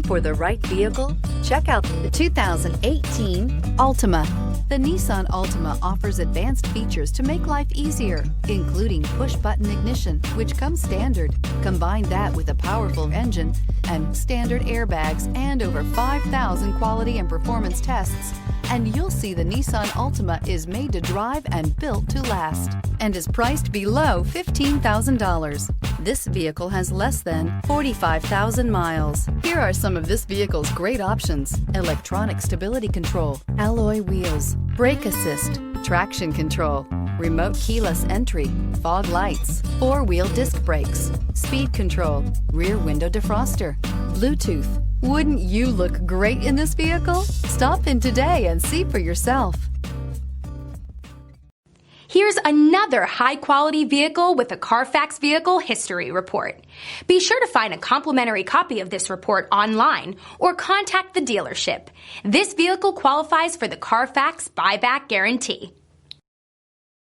For the right vehicle, check out the 2018 Altima. The Nissan Altima offers advanced features to make life easier, including push-button ignition, which comes standard. Combine that with a powerful engine and standard airbags and over 5,000 quality and performance tests, and you'll see the Nissan Altima is made to drive and built to last, and is priced below $15,000. This vehicle has less than 45,000 miles. Here are some of this vehicle's great options: electronic stability control, alloy wheels, brake assist, traction control, remote keyless entry, fog lights, four-wheel disc brakes, speed control, rear window defroster, Bluetooth. Wouldn't you look great in this vehicle? Stop in today and see for yourself. Here's another high-quality vehicle with a Carfax Vehicle History Report. Be sure to find a complimentary copy of this report online or contact the dealership. This vehicle qualifies for the Carfax Buyback Guarantee.